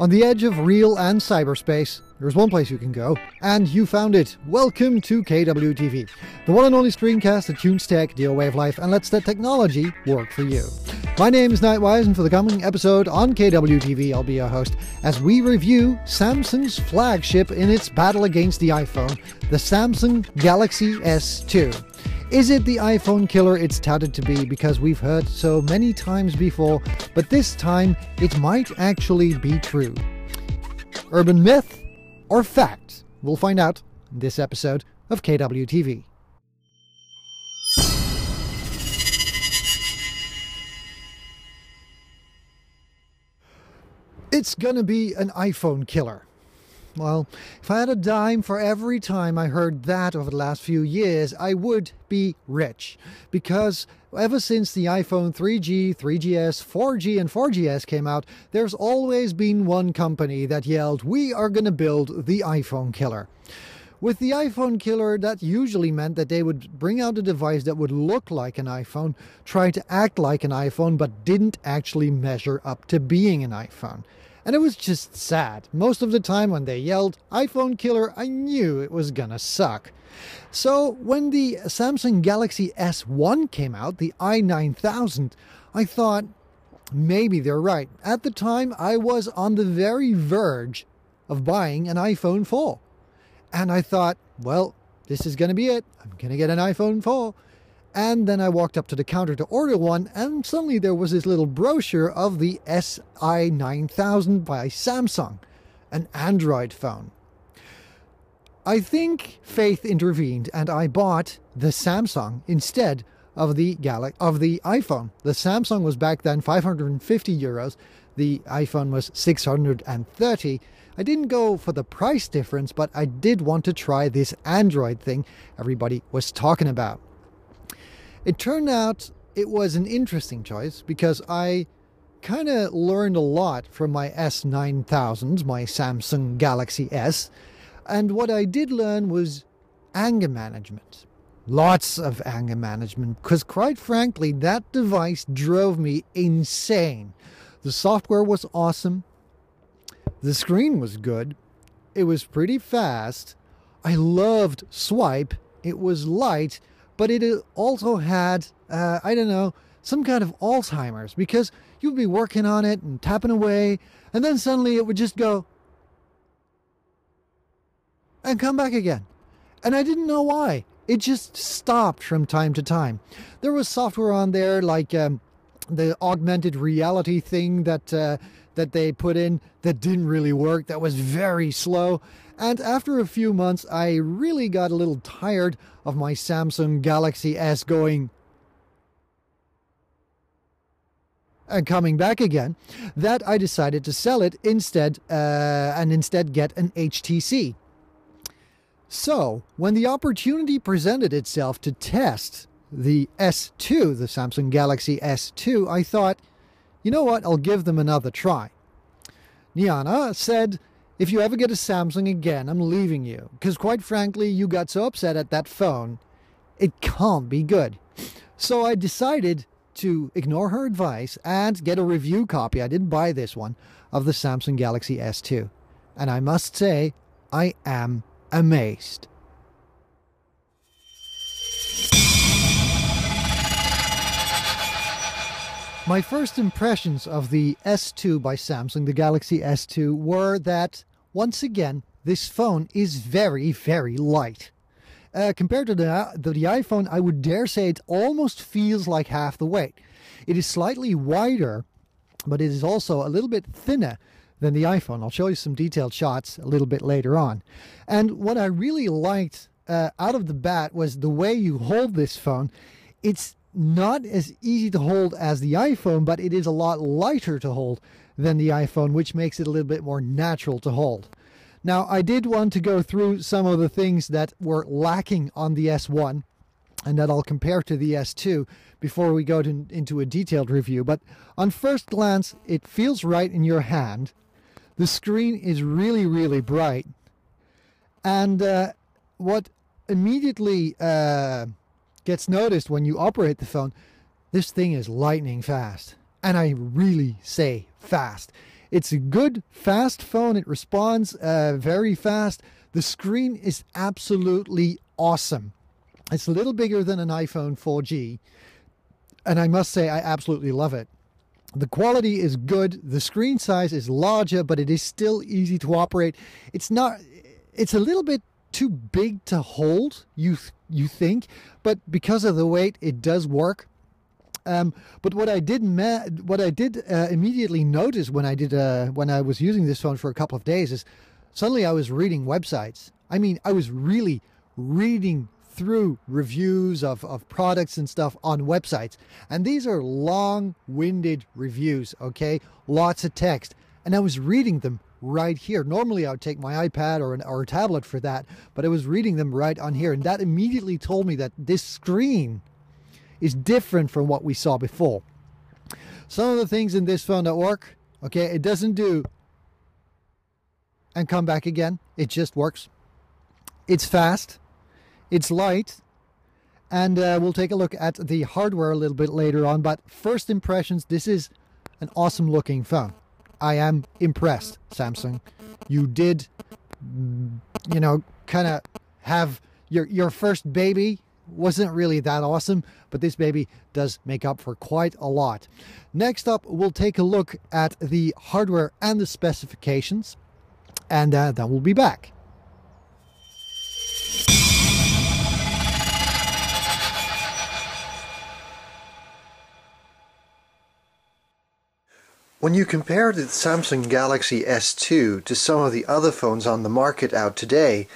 On the edge of real and cyberspace, there's one place you can go, and you found it. Welcome to KWTV, the one and only screencast that tunes tech, deal wave life, and lets the technology work for you. My name is Nightwise, and for the coming episode on KWTV, I'll be your host as we review Samsung's flagship in its battle against the iPhone, the Samsung Galaxy S2. Is it the iPhone killer it's touted to be? Because we've heard so many times before, but this time it might actually be true. Urban myth or fact? We'll find out in this episode of KWTV. It's gonna be an iPhone killer. Well, if I had a dime for every time I heard that over the last few years, I would be rich. Because ever since the iPhone 3G, 3GS, 4G, and 4GS came out, there's always been one company that yelled, "We are going to build the iPhone killer." With the iPhone killer, that usually meant that they would bring out a device that would look like an iPhone, try to act like an iPhone, but didn't actually measure up to being an iPhone. And it was just sad. Most of the time when they yelled, "iPhone killer," I knew it was gonna suck. So when the Samsung Galaxy S1 came out, the i9000, I thought, maybe they're right. At the time, I was on the very verge of buying an iPhone 4. And I thought, well, this is gonna be it. I'm gonna get an iPhone 4. And then I walked up to the counter to order one, and suddenly there was this little brochure of the SI9000 by Samsung, an Android phone. I think faith intervened, and I bought the Samsung instead of the iPhone. The Samsung was back then €550. The iPhone was 630. I didn't go for the price difference, but I did want to try this Android thing everybody was talking about. It turned out it was an interesting choice because I kind of learned a lot from my S9000, my Samsung Galaxy S. And what I did learn was anger management. Lots of anger management, because quite frankly, that device drove me insane. The software was awesome. The screen was good. It was pretty fast. I loved Swipe. It was light. But it also had, some kind of Alzheimer's, because you'd be working on it and tapping away, and then suddenly it would just go and come back again. And I didn't know why. It just stopped from time to time. There was software on there like the augmented reality thing that they put in that didn't really work, that was very slow. And after a few months, I really got a little tired of my Samsung Galaxy S going and coming back again, that I decided to sell it instead and get an HTC. So when the opportunity presented itself to test the S2, the Samsung Galaxy S2, I thought, you know what, I'll give them another try. Niana said, "If you ever get a Samsung again, I'm leaving you. Because quite frankly, you got so upset at that phone, it can't be good." So I decided to ignore her advice and get a review copy. I didn't buy this one, of the Samsung Galaxy S2. And I must say, I am amazed. My first impressions of the S2 by Samsung, the Galaxy S2, were that, once again, this phone is very, very light. Compared to the iPhone, I would dare say it almost feels like half the weight. It is slightly wider, but it is also a little bit thinner than the iPhone. I'll show you some detailed shots a little bit later on. And what I really liked out of the bat was the way you hold this phone. It's not as easy to hold as the iPhone, but it is a lot lighter to hold than the iPhone, which makes it a little bit more natural to hold. Now, I did want to go through some of the things that were lacking on the S1 and that I'll compare to the S2 before we go into a detailed review. But on first glance, it feels right in your hand. The screen is really, really bright. And what immediately gets noticed when you operate the phone, this thing is lightning fast. And I really say fast. It's a good, fast phone. It responds very fast. The screen is absolutely awesome. It's a little bigger than an iPhone 4G, and I must say I absolutely love it. The quality is good. The screen size is larger, but it is still easy to operate. It's a little bit too big to hold, you think, but because of the weight, it does work. But what I did immediately notice when I was using this phone for a couple of days is suddenly I was reading websites. I mean, I was really reading through reviews of products and stuff on websites, and these are long-winded reviews, okay, lots of text, and I was reading them right here. Normally I would take my iPad or a tablet for that, but I was reading them right on here, and that immediately told me that this screen is different from what we saw before. Some of the things in this phone that work, okay, it doesn't do and come back again. It just works. It's fast. It's light, and we'll take a look at the hardware a little bit later on, but first impressions, this is an awesome looking phone. I am impressed, Samsung. You did, you know, kind of have your first baby. Wasn't really that awesome, but this baby does make up for quite a lot. Next up, we'll take a look at the hardware and the specifications, and then we'll be back. When you compare the Samsung Galaxy S2 to some of the other phones on the market out today,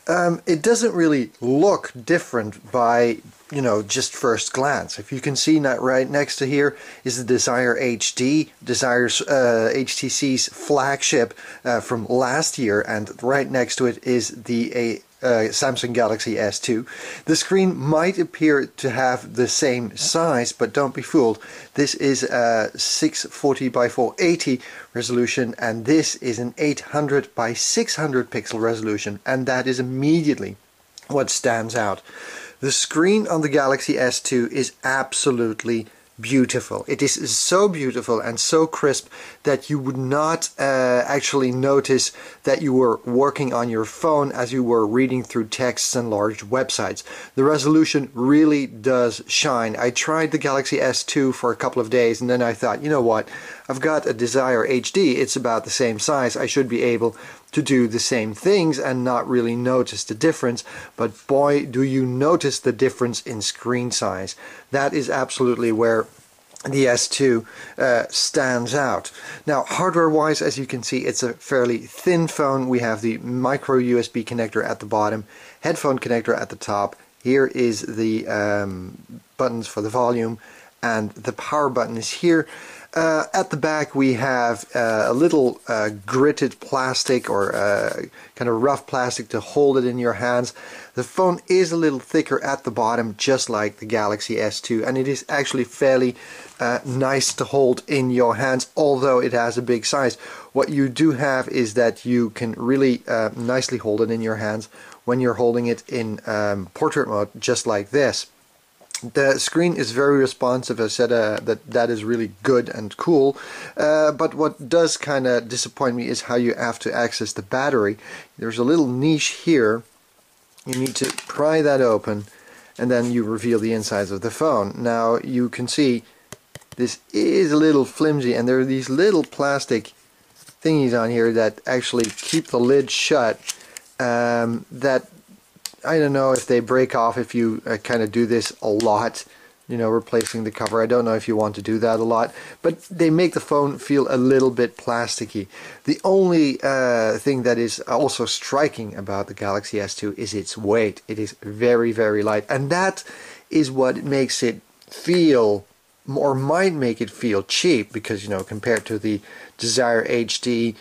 it doesn't really look different by, you know, just first glance. If you can see right next to here is the Desire HD, Desire's HTC's flagship from last year, and right next to it is the Samsung Galaxy S2. The screen might appear to have the same size, but don't be fooled. This is a 640 by 480 resolution, and this is an 800 by 600 pixel resolution, and that is immediately what stands out. The screen on the Galaxy S2 is absolutely beautiful. It is so beautiful and so crisp that you would not actually notice that you were working on your phone as you were reading through texts and large websites. The resolution really does shine. I tried the Galaxy S2 for a couple of days, and then I thought, you know what, I've got a Desire HD, it's about the same size, I should be able to do the same things and not really notice the difference. But boy, do you notice the difference in screen size. That is absolutely where the S2 stands out. Now, hardware wise, as you can see, it's a fairly thin phone. We have the micro USB connector at the bottom, headphone connector at the top. Here is the buttons for the volume, and the power button is here. At the back we have a little gritted plastic, or kind of rough plastic to hold it in your hands. The phone is a little thicker at the bottom, just like the Galaxy S2, and it is actually fairly nice to hold in your hands, although it has a big size. What you do have is that you can really nicely hold it in your hands when you're holding it in portrait mode, just like this. The screen is very responsive. I said that is really good and cool, but what does kind of disappoint me is how you have to access the battery. There's a little niche here. You need to pry that open, and then you reveal the insides of the phone. Now you can see this is a little flimsy, and there are these little plastic thingies on here that actually keep the lid shut, that I don't know if they break off if you kind of do this a lot, you know, replacing the cover. I don't know if you want to do that a lot, but they make the phone feel a little bit plasticky. The only thing that is also striking about the Galaxy S2 is its weight. It is very, very light, and that is what makes it feel, or might make it feel cheap, because, you know, compared to the Desire HD,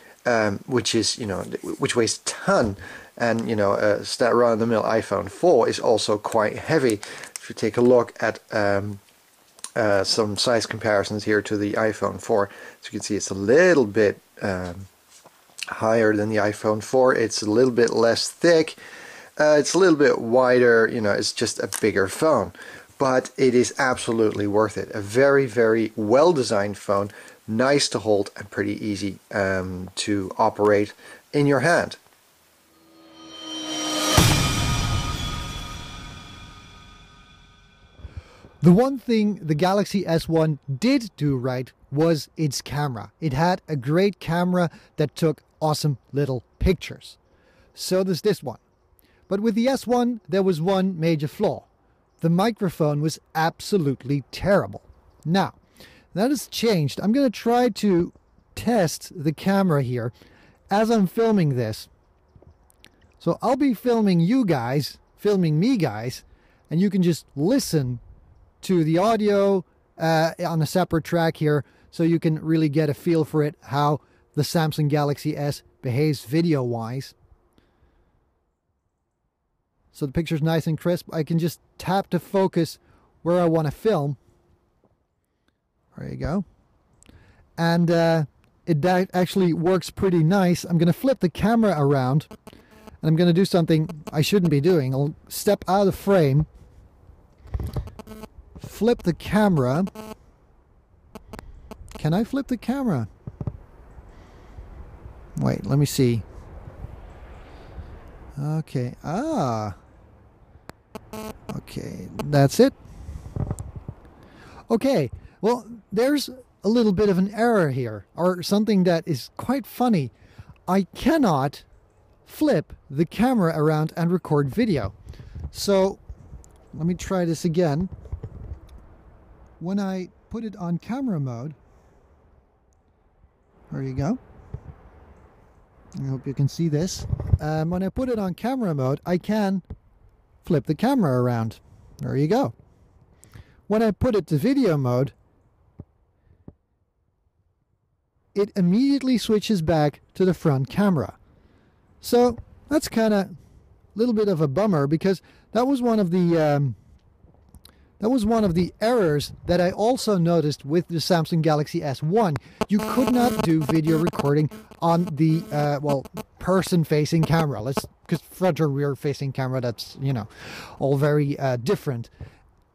which is, you know, which weighs a ton. And, you know, a run-of-the-mill iPhone 4 is also quite heavy. If you take a look at some size comparisons here to the iPhone 4, as you can see, it's a little bit higher than the iPhone 4. It's a little bit less thick. It's a little bit wider. You know, it's just a bigger phone. But it is absolutely worth it. A very, very well-designed phone, nice to hold and pretty easy to operate in your hand. The one thing the Galaxy S1 did do right was its camera. It had a great camera that took awesome little pictures. So does this one. But with the S1, there was one major flaw. The microphone was absolutely terrible. Now, that has changed. I'm going to try to test the camera here as I'm filming this. So I'll be filming you guys, filming me guys, and you can just listen to the audio on a separate track here, so you can really get a feel for it, how the Samsung Galaxy S behaves video-wise. So the picture's nice and crisp. I can just tap to focus where I want to film. There you go. And it actually works pretty nice. I'm going to flip the camera around, and I'm going to do something I shouldn't be doing. I'll step out of the frame, flip the camera. Can I flip the camera? Wait, let me see. Okay. Okay, that's it. Okay, well, there's a little bit of an error here, or something that is quite funny. I cannot flip the camera around and record video. So, let me try this again. When I put it on camera mode, there you go. I hope you can see this. When I put it on camera mode, I can flip the camera around. There you go. When I put it to video mode, it immediately switches back to the front camera. So that's kind of a little bit of a bummer, because that was one of the errors that I also noticed with the Samsung Galaxy S1. You could not do video recording on the person-facing camera. Because front or rear-facing camera, that's, you know, all very different.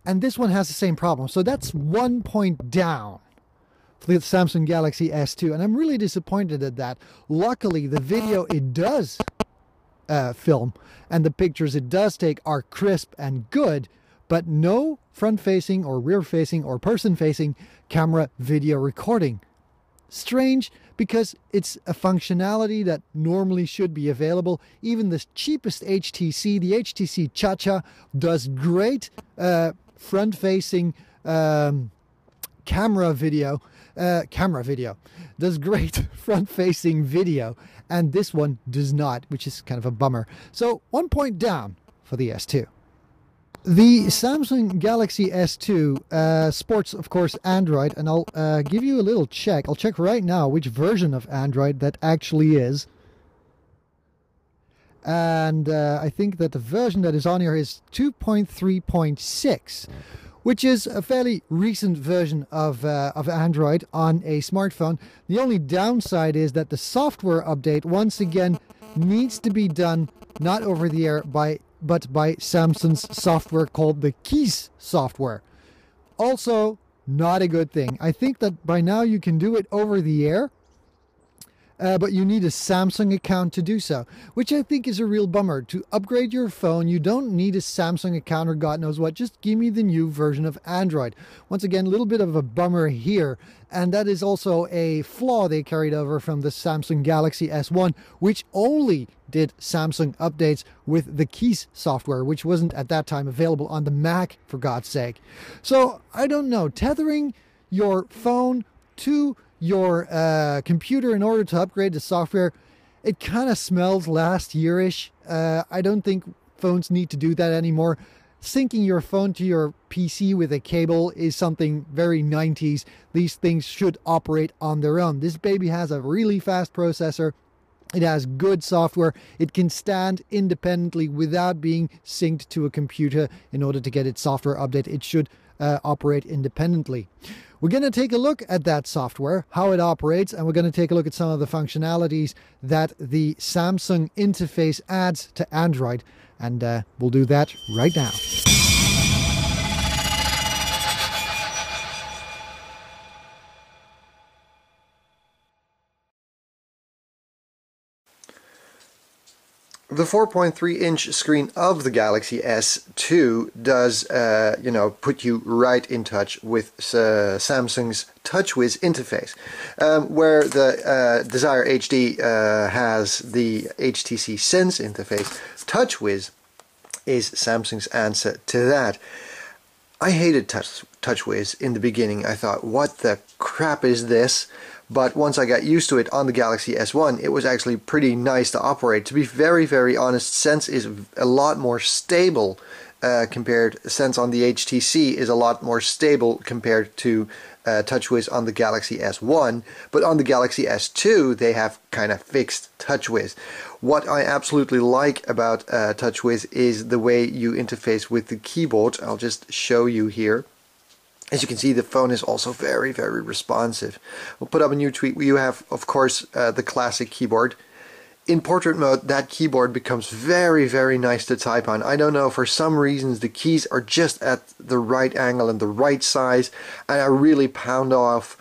And this one has the same problem. So that's 1 point down for the Samsung Galaxy S2, and I'm really disappointed at that. Luckily, the video it does film and the pictures it does take are crisp and good, but no front-facing or rear-facing or person-facing camera video recording. Strange, because it's a functionality that normally should be available. Even the cheapest HTC, the HTC Cha-Cha, does great front-facing camera video. Does great front-facing video, and this one does not, which is kind of a bummer. So 1 point down for the S2. The Samsung Galaxy S2 sports, of course, Android, and I'll give you a little check. I'll check right now which version of Android that actually is. And I think that the version that is on here is 2.3.6, which is a fairly recent version of Android on a smartphone. The only downside is that the software update, once again, needs to be done not over the air but by Samsung's software called the KWTV software. Also, not a good thing. I think that by now you can do it over the air, but you need a Samsung account to do so, which I think is a real bummer. To upgrade your phone, you don't need a Samsung account or God knows what. Just give me the new version of Android. Once again, a little bit of a bummer here, and that is also a flaw they carried over from the Samsung Galaxy S1, which only did Samsung updates with the KWTV software, which wasn't at that time available on the Mac, for God's sake. So, I don't know, tethering your phone to your computer in order to upgrade the software, it kind of smells last year-ish. I don't think phones need to do that anymore. Syncing your phone to your PC with a cable is something very 90s. These things should operate on their own. This baby has a really fast processor. It has good software. It can stand independently without being synced to a computer in order to get its software update. It should operate independently. We're going to take a look at that software, how it operates, and we're going to take a look at some of the functionalities that the Samsung interface adds to Android, and we'll do that right now. The 4.3-inch screen of the Galaxy S2 does, put you right in touch with Samsung's touchwiz interface, where the Desire HD has the HTC Sense interface. touchwiz is Samsung's answer to that. I hated touchwiz in the beginning. I thought, what the crap is this? But once I got used to it on the Galaxy S1, it was actually pretty nice to operate. To be very, very honest, Sense is a lot more stable Sense on the HTC is a lot more stable compared to touchwiz on the Galaxy S1. But on the Galaxy S2, they have kind of fixed touchwiz. What I absolutely like about touchwiz is the way you interface with the keyboard. I'll just show you here. As you can see, the phone is also very, very responsive. We'll put up a new tweet. You have, of course, the classic keyboard. In portrait mode, that keyboard becomes very, very nice to type on. I don't know, for some reasons the keys are just at the right angle and the right size, and I really pound off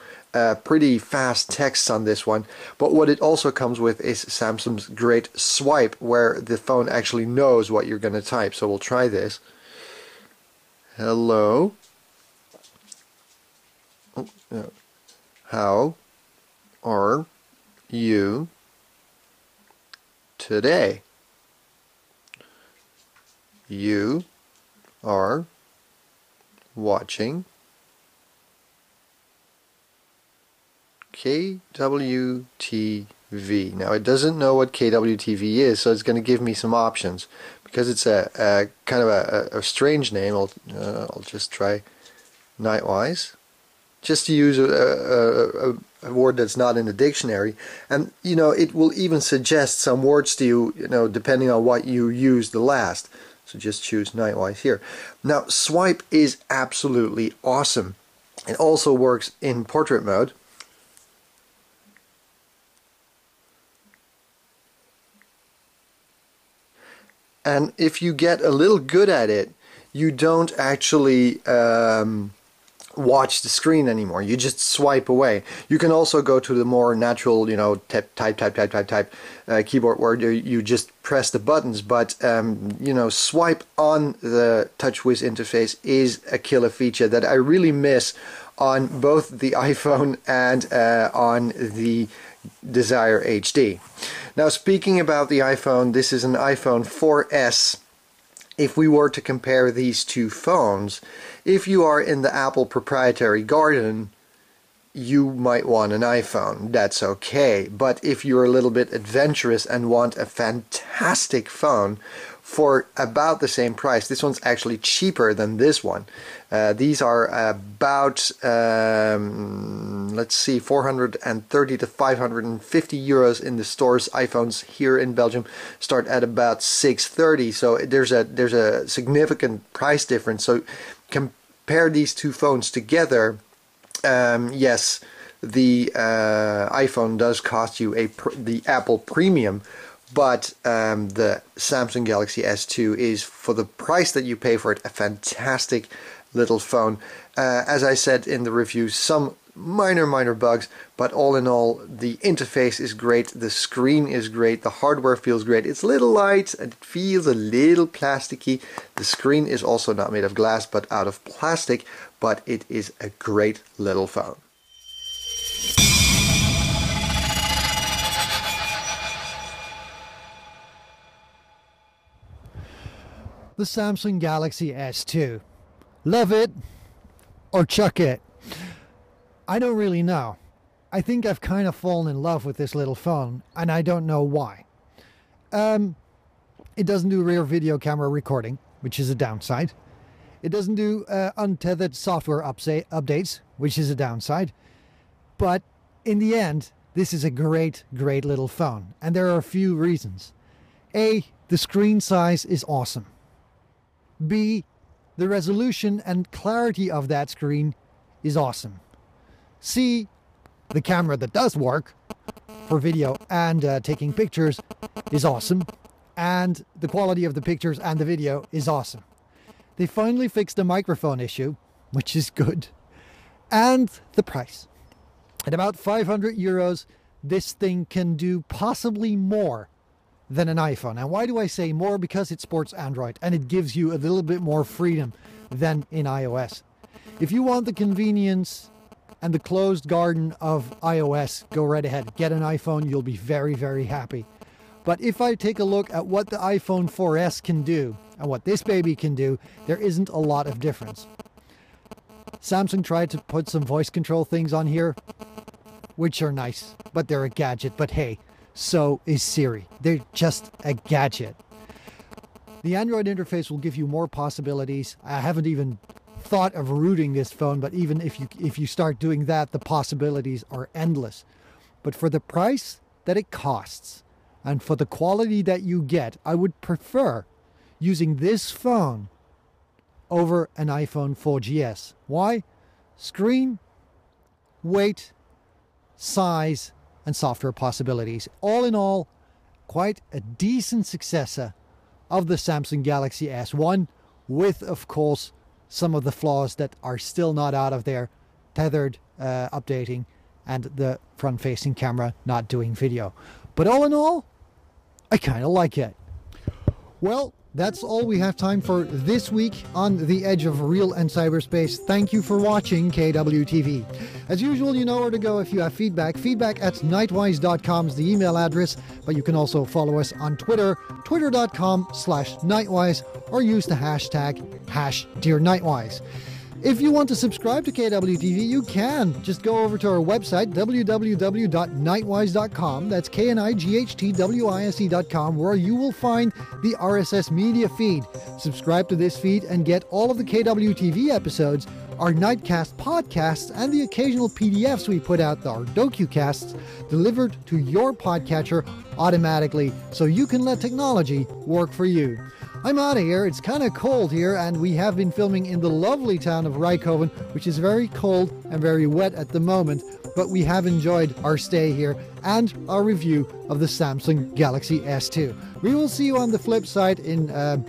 pretty fast texts on this one. But what it also comes with is Samsung's great swipe, where the phone actually knows what you're going to type. So we'll try this. Hello. How are you today? You are watching KWTV. Now it doesn't know what KWTV is, so it's going to give me some options. Because it's a kind of a strange name, I'll just try Nightwise. Just to use a word that's not in the dictionary, and it will even suggest some words to you, depending on what you use the last. So just choose Nightwise here. Now swipe is absolutely awesome. It also works in portrait mode. And if you get a little good at it, you don't actually watch the screen anymore. You just swipe away. You can also go to the more natural, type keyboard where you just press the buttons. But swipe on the touchwiz interface is a killer feature that I really miss on both the iPhone and on the Desire HD. Now, speaking about the iPhone, this is an iPhone 4S. If we were to compare these two phones, if you are in the Apple proprietary garden, you might want an iPhone. That's okay. But if you're a little bit adventurous and want a fantastic phone for about the same price, this one's actually cheaper than this one. These are about, let's see, 430 to 550 euros in the stores. iPhones here in Belgium start at about 630. So there's a significant price difference. So compare these two phones together. Yes, the iPhone does cost you the Apple Premium, but the Samsung Galaxy S2 is, for the price that you pay for it, a fantastic little phone. As I said in the review, some minor bugs, but all in all, the interface is great, the screen is great, the hardware feels great. It's a little light and it feels a little plasticky. The screen is also not made of glass but out of plastic, but it is a great little phone. The Samsung Galaxy S2. Love it or chuck it? I don't really know. I think I've kind of fallen in love with this little phone, and I don't know why. It doesn't do rear video camera recording, which is a downside. It doesn't do untethered software updates, which is a downside. But in the end, this is a great little phone, and there are a few reasons. A, the screen size is awesome. B, the resolution and clarity of that screen is awesome. C, the camera that does work for video and taking pictures is awesome. And the quality of the pictures and the video is awesome. They finally fixed the microphone issue, which is good. And the price. At about 500 euros, this thing can do possibly more than an iPhone. And why do I say more? Because it sports Android and it gives you a little bit more freedom than in iOS. If you want the convenience and the closed garden of iOS, go right ahead. Get an iPhone. You'll be very, very happy. But if I take a look at what the iPhone 4S can do and what this baby can do, there isn't a lot of difference. Samsung tried to put some voice control things on here, which are nice, but they're a gadget. But hey, so is Siri. They're just a gadget. The Android interface will give you more possibilities. I haven't even thought of rooting this phone, but even if you start doing that, the possibilities are endless. But for the price that it costs and for the quality that you get, I would prefer using this phone over an iPhone 4GS. Why? Screen, weight, size, and software possibilities. All in all, quite a decent successor of the Samsung Galaxy S1, with, of course, some of the flaws that are still not out of there, tethered updating, and the front-facing camera not doing video. But all in all, I kind of like it. Well, that's all we have time for this week on the edge of real and cyberspace. Thank you for watching KWTV. As usual, you know where to go if you have feedback. Feedback at nightwise.com is the email address, but you can also follow us on Twitter, twitter.com/nightwise, or use the hashtag #DearNightwise. If you want to subscribe to KWTV, you can. Just go over to our website, www.nightwise.com. That's KNIGHTWISE.com, where you will find the RSS media feed. Subscribe to this feed and get all of the KWTV episodes, our Nightcast podcasts, and the occasional PDFs we put out, our DocuCasts, delivered to your podcatcher automatically, so you can let technology work for you. I'm out of here. It's kind of cold here, and we have been filming in the lovely town of Rijkhoven, which is very cold and very wet at the moment, but we have enjoyed our stay here and our review of the Samsung Galaxy S2. We will see you on the flip side in a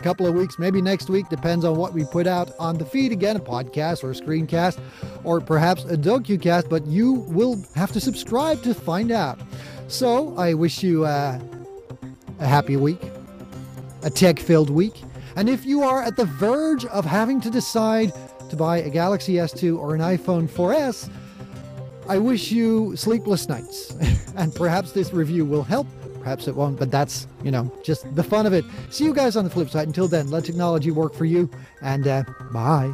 couple of weeks, maybe next week, depends on what we put out on the feed. Again, a podcast or a screencast, or perhaps a DocuCast, but you will have to subscribe to find out. So I wish you a happy week, a tech-filled week, and if you are at the verge of having to decide to buy a Galaxy S2 or an iPhone 4S, I wish you sleepless nights. And perhaps this review will help, perhaps it won't, but that's, just the fun of it. See you guys on the flip side. Until then, let technology work for you, and bye.